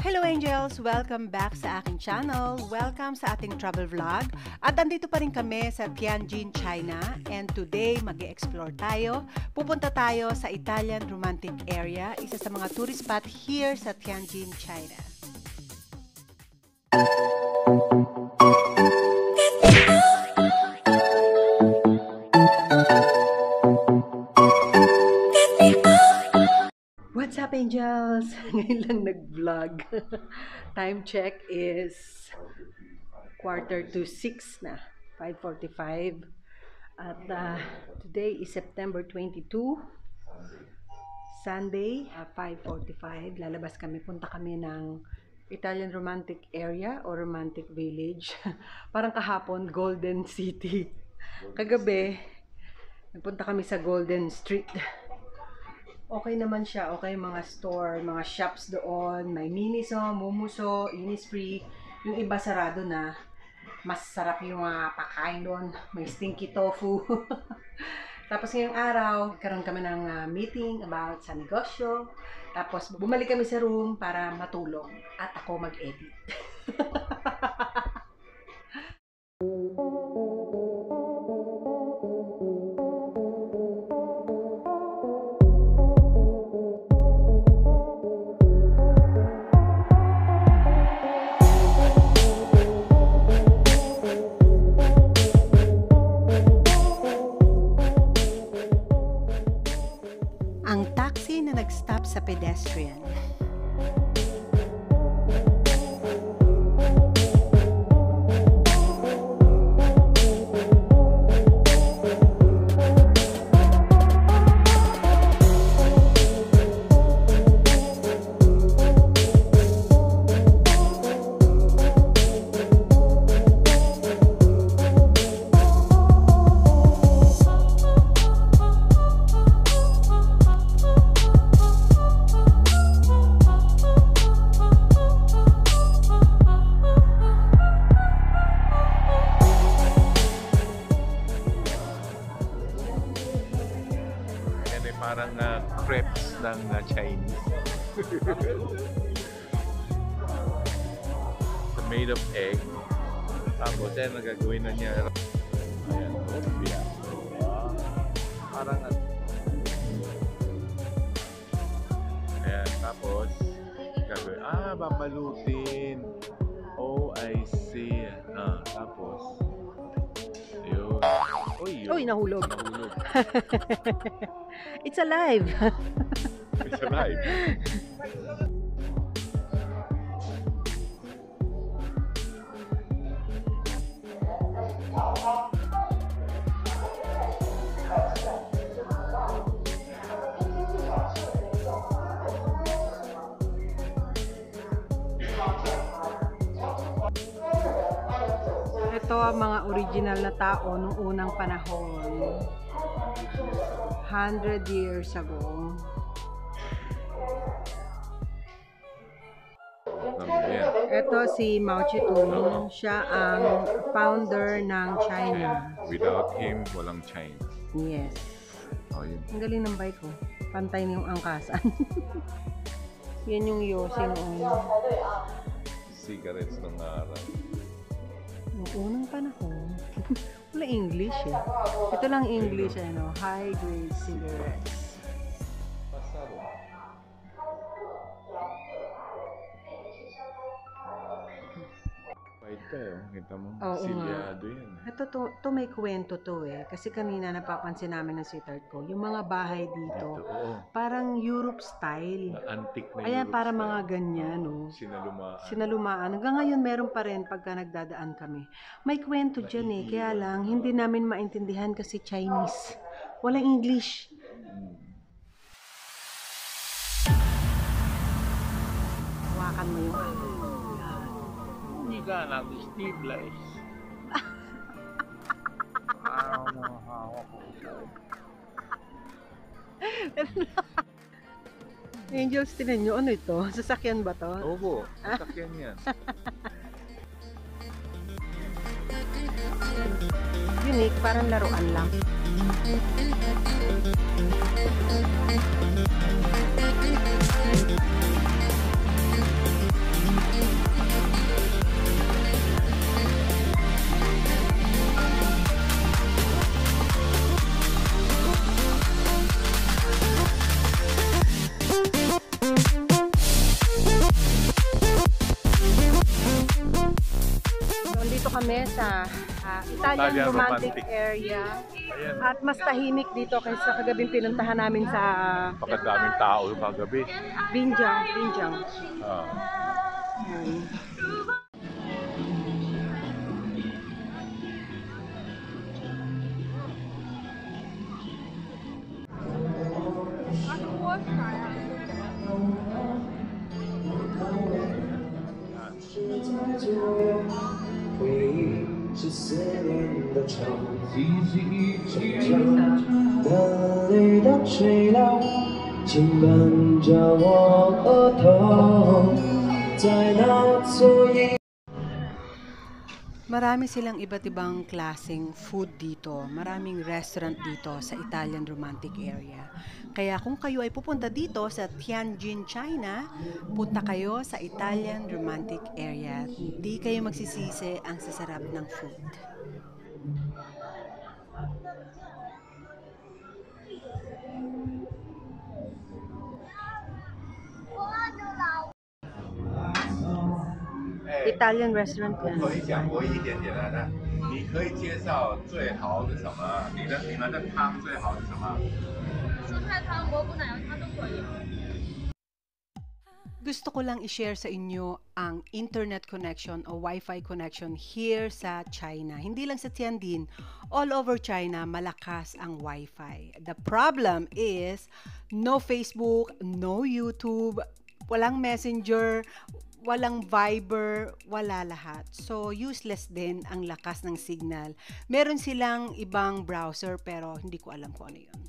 Hello Angels! Welcome back sa aking channel. Welcome sa ating travel vlog. At andito pa rin kami sa Tianjin, China. And today, mag-e-explore tayo. Pupunta tayo sa Italian Romantic Area, isa sa mga tourist spot here sa Tianjin, China. What's up, Angels? Ngayon lang nag-vlog. Time check is 5:45 na. 5:45. At today is September 22. Sunday, 5:45. Lalabas kami. Punta kami ng Italian Romantic Area or Romantic Village. Parang kahapon, Golden City. Kagabi, nagpunta kami sa Golden Street. Okay naman siya. Okay, mga store, mga shops doon. May Miniso, Mumuso, Innisfree. Yung iba sarado na. Mas sarap yung mga pakain doon. May stinky tofu. Tapos ngayong araw, karoon kami ng meeting about sa negosyo. Tapos bumalik kami sa room para matulog. At ako mag-edit. Ang taxi na nag-stop sa pedestrian. Parang crepes ng Chinese. It's made of egg. Tapos nagagawin na niya. Ayan, lumpia. Parang ayan, tapos gagawin. Babalutin. Oh, I see. Tapos ayun. Uy, nahulog. Nahulog. It's alive. It's alive. Ito ang mga original na tao nung unang panahon. 100 years ago. Ito si Mao Zedong. Siya ang founder ng China. Without him, walang China. Yes. Oh, yun. Ang galing ng bike ko. Pantay na yung angkasan. Yan yung Yossi noon. Cigarettes ng araw. Noong unang panahon. Wala English eh. Ito lang English, ano, high grade cigarettes. Pahit tayo, kita mo. Oo Silyado yan. Ito to may kwento to eh. Kasi kanina napapansin namin ng sweetheart ko, yung mga bahay dito, parang Europe style. Antique na Ayan, Europe para style. mga ganyan, no? Sinalumaan. Sinalumaan. Hanggang ngayon meron pa rin pagka nagdadaan kami. May kwento dyan eh. Kaya lang, hindi namin maintindihan kasi Chinese. Walang English. Hawakan mo yung ano. Hindi ka natin stabilize. Hawak ko siya. Angels, tinan nyo. Ano ito? Sasakyan ba to? Opo, sasakyan yan. Unique, parang laruan lang. kami sa Italian Italian romantic romantic. area. Ayan. At mas tahimik dito kaysa kagabing pinuntahan namin sa Pagkadaming tao kagabi. Binjang. Ah. Ayan. Marami silang iba't ibang klaseng food dito. Maraming restaurant dito sa Italian romantic area. Kaya kung kayo ay pupunta dito sa Tianjin, China, punta kayo sa Italian romantic area. Hindi kayo magsisisi ang sasarap ng food. Italian restaurant 可以 yan. 讲多一点点的，你可以介绍最好是什么？你们的汤最好是什么？蔬菜汤、蘑菇奶油汤都可以。 Gusto ko lang i-share sa inyo ang internet connection o Wi-Fi connection here sa China. Hindi lang sa Tianjin, all over China, malakas ang Wi-Fi. The problem is, no Facebook, no YouTube, walang Messenger, walang Viber, wala lahat. So, useless din ang lakas ng signal. Meron silang ibang browser pero hindi ko alam kung ano yun.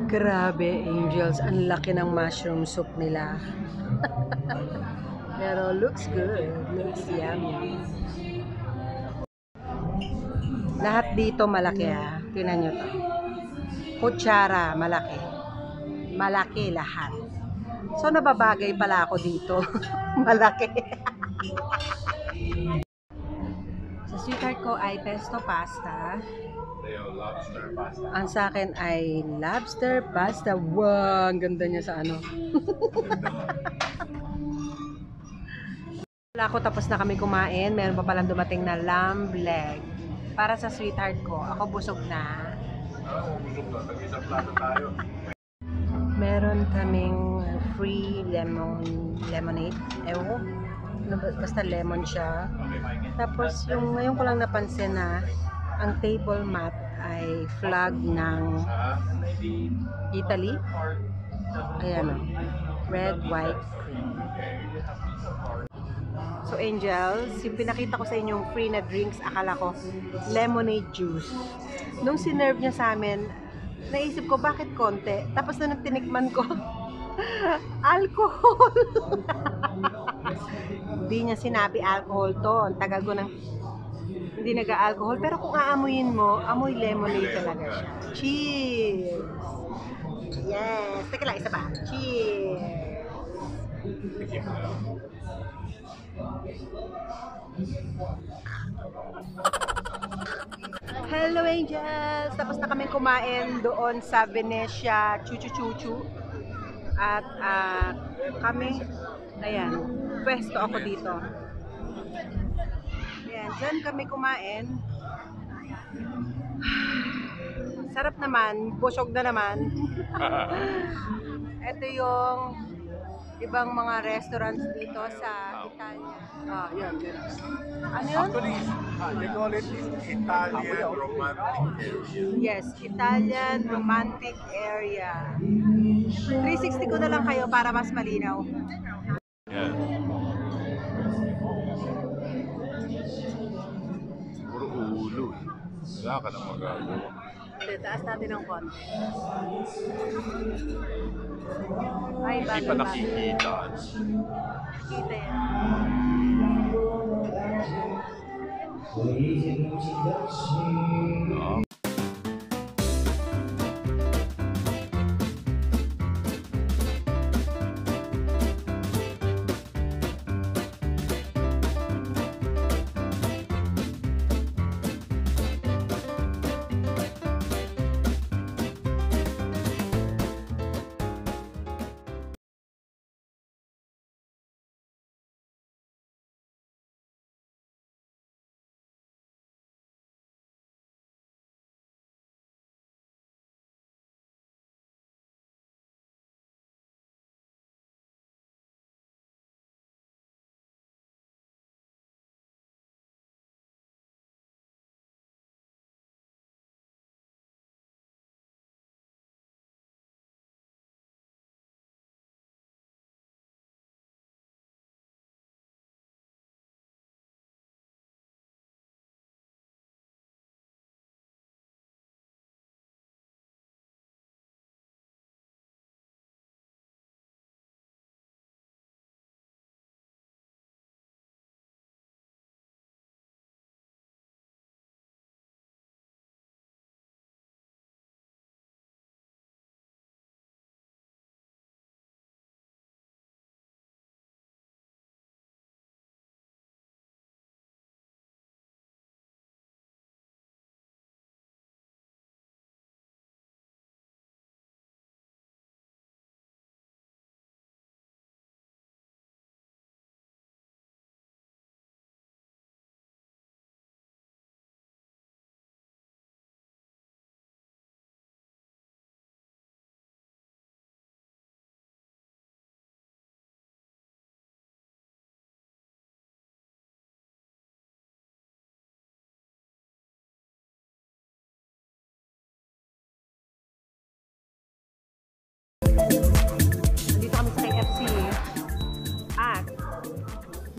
Grabe, Angels. Ang laki ng mushroom soup nila. Pero looks good. Looks yummy. Lahat dito malaki ah. Tingnan nyo to. Kutsara, malaki. Malaki lahat. So, nababagay pala ako dito. Malaki. Sa sweetheart ko ay pesto pasta. 还有 lobster pasta。 Ang sa akin ay lobster pasta. Wow, ang ganda niya sa ano. Wala ko, tapos na kami kumain. Meron pa palang dumating na lamb leg. Para sa sweetheart ko, ako busog na. Meron kaming free lemonade. Ewan ko. Basta lemon siya. Tapos yung ngayon ko lang napansin na ang table mat ay flag ng Italy. Ayan o. Red, white, green. So Angels, yung pinakita ko sa inyong free na drinks, akala ko lemonade juice. Nung sinerve niya sa amin, naisip ko bakit konti. Tapos nung tinikman ko, alcohol. Hindi niya sinabi alcohol to. Ang tagal ko ng hindi nag-alcohol, pero kung aamuyin mo, amoy lemonade talaga siya. Cheers! Yes! Teka lang, isa pa. Cheers! Hello Angels! Tapos na kami kumain doon sa Venetia Chuchu. At kami, ayan, pwesto ako dito. Ayan, dyan kami kumain. Sarap naman, busog na naman. Ito yung ibang mga restaurants dito sa Italia. Ah, yan. Ano yun? Actually, they call it Italian romantic area. Yes, Italian romantic area. 360 ko na lang kayo para mas malinaw. Yan. Puro ulo. Wala ka nang magagawa. Taas natin ng konti. Ay, Hindi pa nakikita. Kita yan. 我已经用尽的心。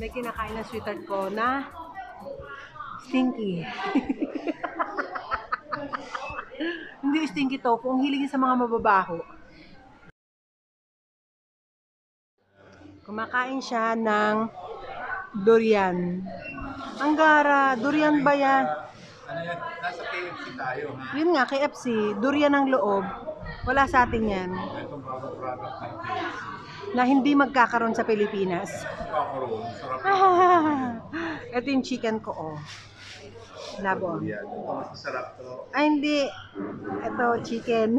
May kinakain ng sweetheart ko na stinky. Hindi stinky tofu, ang hilig sa mga mababaho. Kumakain siya ng durian. Ang gara, durian ba yan? Ano yan? Nasa KFC tayo, ha? Yun nga, KFC, durian ang loob. Wala sa atin yan. Itong bagong product ng KFC. Na hindi magkakaroon sa Pilipinas. Kakaroon, sarap Ito yung chicken ko, oh. Labo. yan. Ito, mas masarap to. Ay, hindi. Ito, chicken.